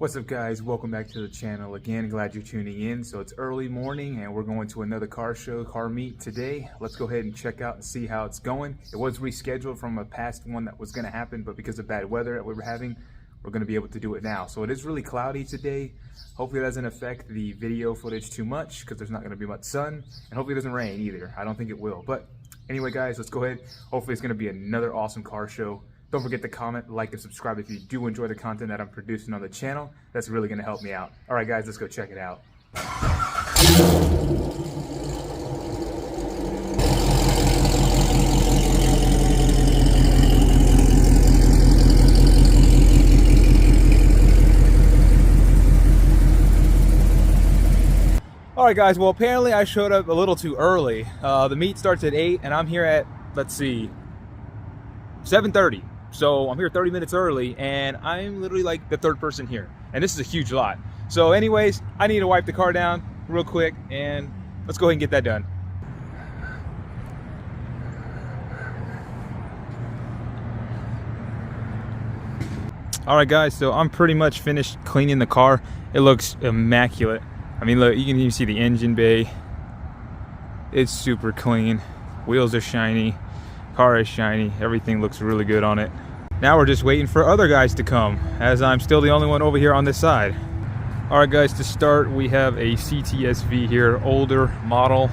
What's up, guys? Welcome back to the channel again. Glad you're tuning in. So it's early morning and we're going to another car show, car meet today. Let's go ahead and check out and see how it's going. It was rescheduled from a past one that was going to happen, but because of bad weather that we were having, we're going to be able to do it now. So it is really cloudy today. Hopefully it doesn't affect the video footage too much because there's not going to be much sun, and hopefully it doesn't rain either. I don't think it will. But anyway, guys, let's go ahead. Hopefully it's going to be another awesome car show. Don't forget to comment, like, and subscribe if you do enjoy the content that I'm producing on the channel. That's really going to help me out. All right, guys, let's go check it out. All right, guys, well, apparently I showed up a little too early. The meet starts at 8, and I'm here at, let's see, 7:30. So I'm here 30 minutes early, and I'm literally like the third person here. And this is a huge lot. So anyways, I need to wipe the car down real quick, and let's go ahead and get that done. All right, guys, so I'm pretty much finished cleaning the car. It looks immaculate. I mean, look, you can even see the engine bay. It's super clean. Wheels are shiny. Car is shiny. Everything looks really good on it. Now we're just waiting for other guys to come, as I'm still the only one over here on this side. All right, guys, to start, we have a CTSV here, older model.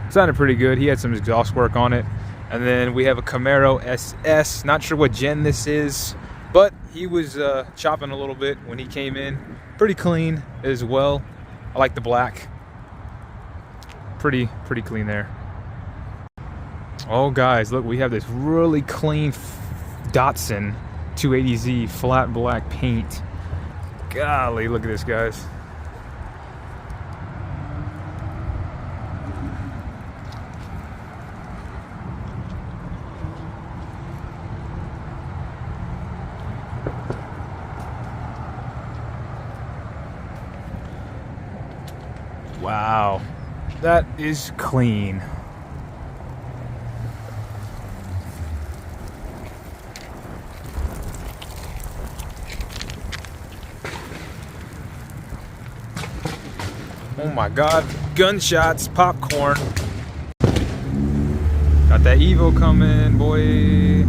Sounded pretty good. He had some exhaust work on it. And then we have a Camaro SS. Not sure what gen this is, but he was chopping a little bit when he came in. Pretty clean as well. I like the black. Pretty clean there. Oh, guys, look, we have this really clean Datsun 280Z flat black paint. Golly, look at this, guys. Wow, that is clean. Oh my God, gunshots, popcorn. Got that Evo coming, boy.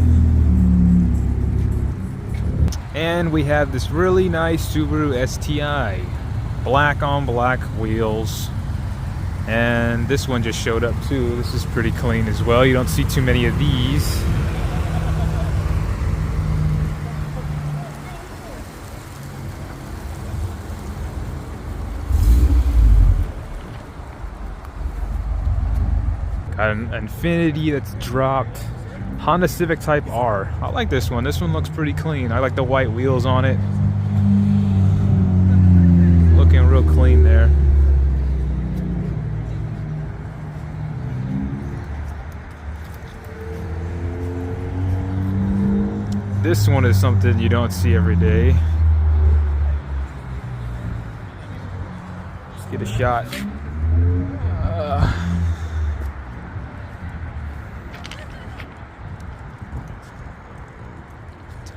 And we have this really nice Subaru STI. Black on black wheels. And this one just showed up too. This is pretty clean as well. You don't see too many of these. Got an Infiniti that's dropped. Honda Civic Type R. I like this one. This one looks pretty clean. I like the white wheels on it. Looking real clean there. This one is something you don't see every day. Let's get a shot.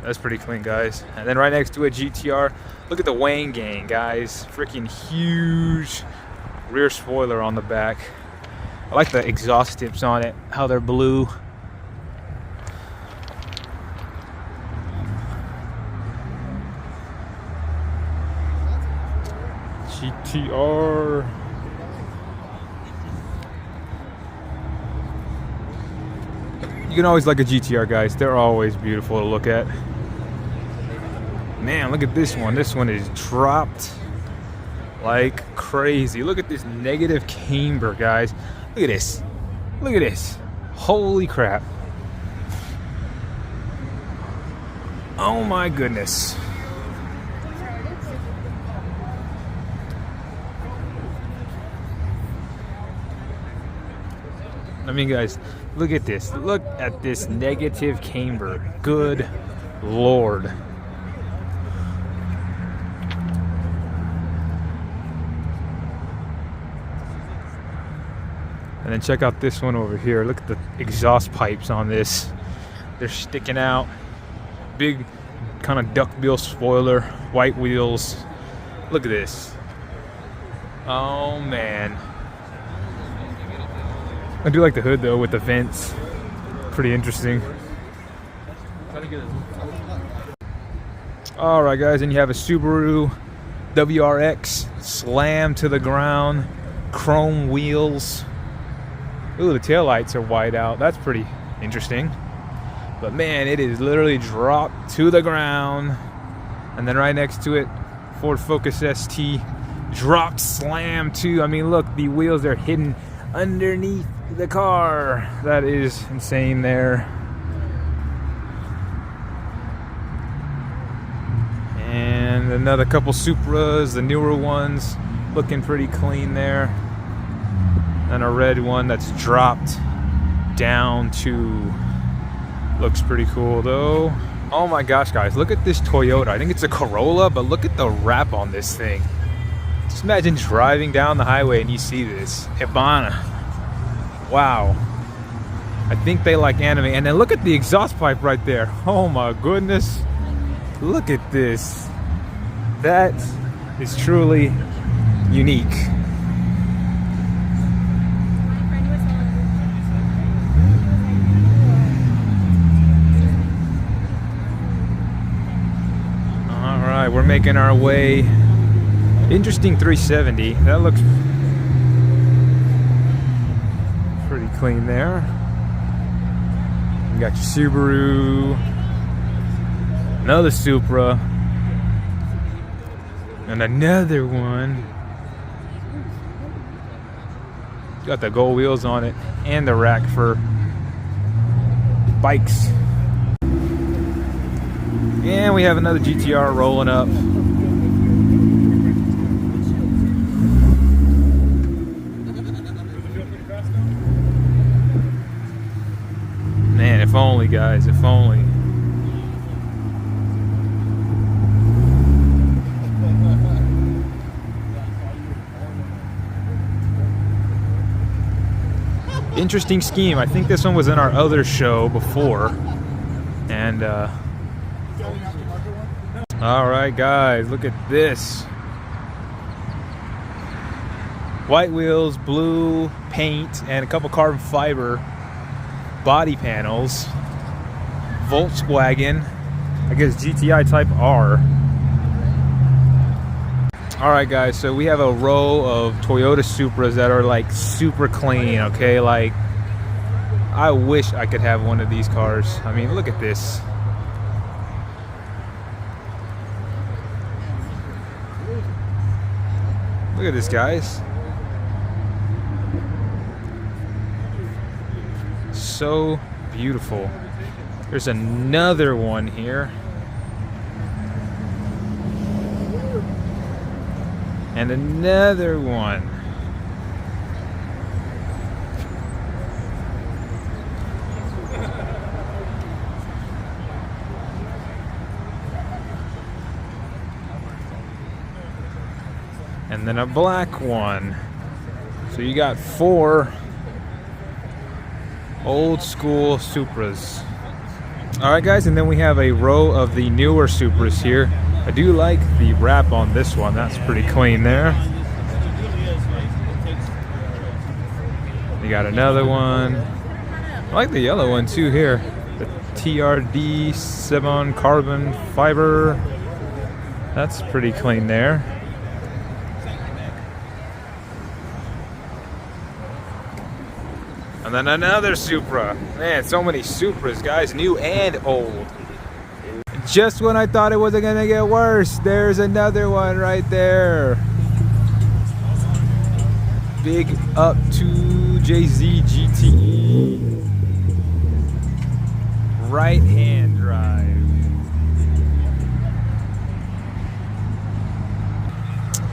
That's pretty clean, guys. And then right next to a GTR, look at the Wayne Gang, guys. Freaking huge rear spoiler on the back. I like the exhaust tips on it, how they're blue. GTR. You can always like a GTR, guys. They're always beautiful to look at. Man, look at this one. This one is dropped like crazy. Look at this negative camber, guys. Look at this. Look at this. Holy crap. Oh my goodness. I mean, guys, look at this. Look at this negative camber. Good Lord. And then check out this one over here. Look at the exhaust pipes on this. They're sticking out. Big kind of duckbill spoiler, white wheels. Look at this. Oh man. I do like the hood though with the vents. Pretty interesting. Alright guys, and you have a Subaru WRX slammed to the ground. Chrome wheels. Ooh, the taillights are wide out. That's pretty interesting. But man, it is literally dropped to the ground. And then right next to it, Ford Focus ST dropped, slammed too. I mean, look, the wheels are hidden underneath the car. That is insane there. And another couple Supras, the newer ones, looking pretty clean there. And a red one that's dropped down to, looks pretty cool though. Oh my gosh guys, look at this Toyota. I think it's a Corolla, but look at the wrap on this thing. Just imagine driving down the highway and you see this. Hibana. Wow. I think they like anime. And then look at the exhaust pipe right there. Oh my goodness. Look at this. That is truly unique. Alright, we're making our way. Interesting 370. That looks pretty clean there. You got your Subaru, another Supra, and another one. Got the gold wheels on it and the rack for bikes. And we have another GTR rolling up. Man, if only, guys, if only. Interesting scheme. I think this one was in our other show before. And, alright, guys, look at this. White wheels, blue paint, and a couple carbon fiber body panels. Volkswagen, I guess GTI Type R. Alright guys, so we have a row of Toyota Supras that are like super clean, okay? Like, I wish I could have one of these cars. I mean, look at this. Look at this, guys. So beautiful. There's another one here. And another one. And then a black one. So you got 4 old school Supras. Alright guys, and then we have a row of the newer Supras here. I do like the wrap on this one. That's pretty clean there. You got another one. I like the yellow one too here. The TRD 7 carbon fiber. That's pretty clean there. And then another Supra. Man, so many Supras, guys, new and old. Just when I thought it wasn't gonna get worse, there's another one right there. Big up to JZ GTE. Right hand drive.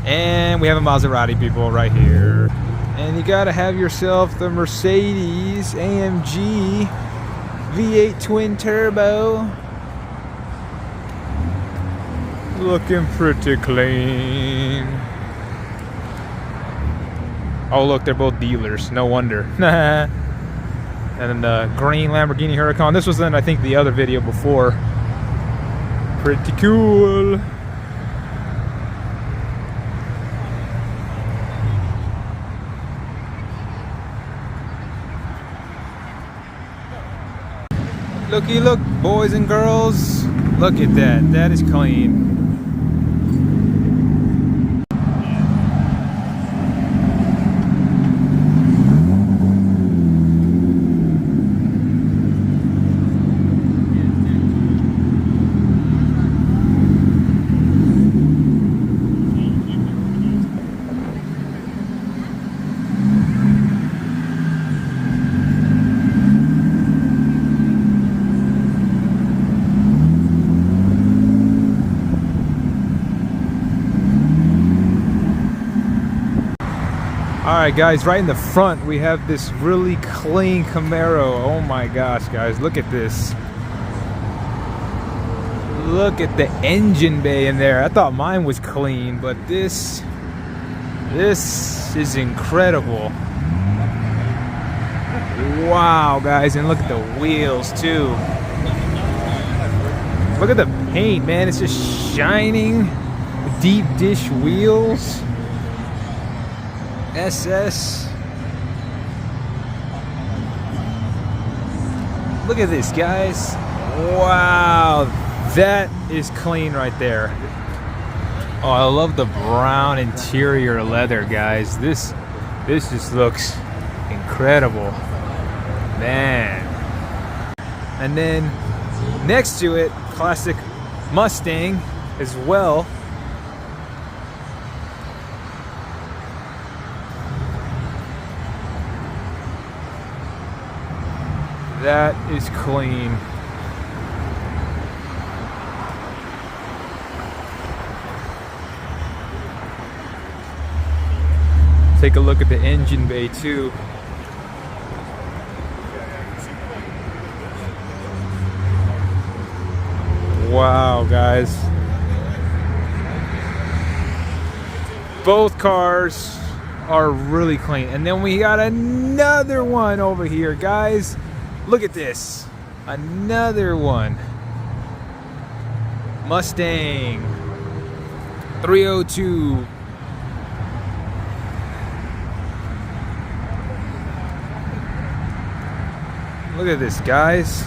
And we have a Maserati, people, right here. And you gotta have yourself the Mercedes AMG V8 twin turbo. Looking pretty clean. Oh look, they're both dealers, no wonder. And then the green Lamborghini Huracan. This was in, I think, the other video before. Pretty cool. Looky look, boys and girls. Look at that. That is clean. Alright guys, right in the front we have this really clean Camaro. Oh my gosh guys, look at this. Look at the engine bay in there. I thought mine was clean, but this is incredible. Wow guys, and look at the wheels too. Look at the paint, man, it's just shining. Deep dish wheels. SS. Look at this guys. Wow, that is clean right there. Oh, I love the brown interior leather guys. This just looks incredible, man. And then next to it, classic Mustang as well. That is clean. Take a look at the engine bay too. Wow, guys. Both cars are really clean. And then we got another one over here, guys. Look at this. Another one. Mustang 302. Look at this, guys.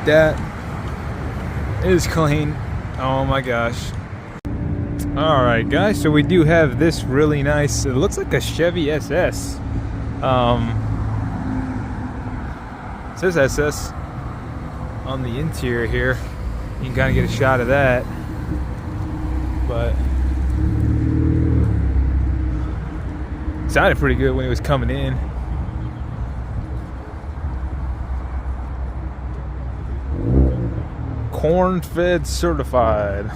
That is clean. Oh my gosh. Alright guys, so we do have this really nice, it looks like a Chevy SS. It says SS on the interior here. You can kind of get a shot of that. But it sounded pretty good when it was coming in. Corn-fed certified.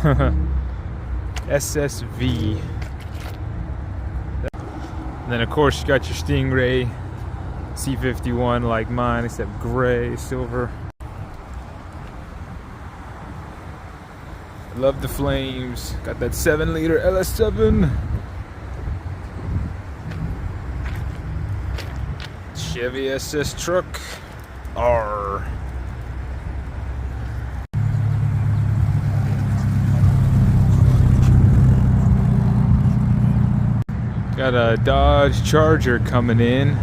SSV. And then of course you got your Stingray C51 like mine, except gray, silver. Love the flames. Got that 7-liter LS7. Chevy SS truck R. Got a Dodge Charger coming in,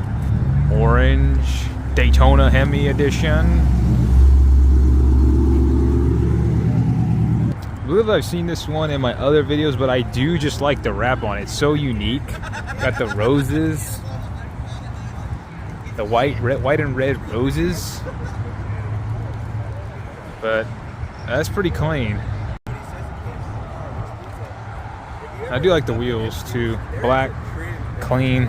orange, Daytona Hemi edition. I believe I've seen this one in my other videos, but I do just like the wrap on it. It's so unique. Got the roses, the white and red roses. But that's pretty clean. I do like the wheels too. Black, clean.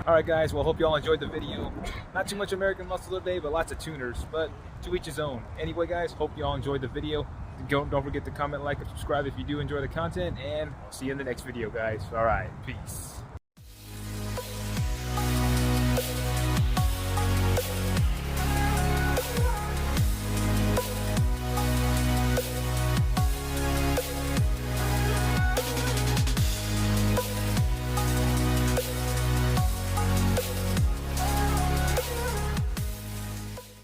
Alright guys, well hope you all enjoyed the video. Not too much American muscle today, but lots of tuners. But to each his own. Anyway guys, hope you all enjoyed the video. Don't forget to comment, like, and subscribe if you do enjoy the content. And I'll see you in the next video guys. Alright, peace.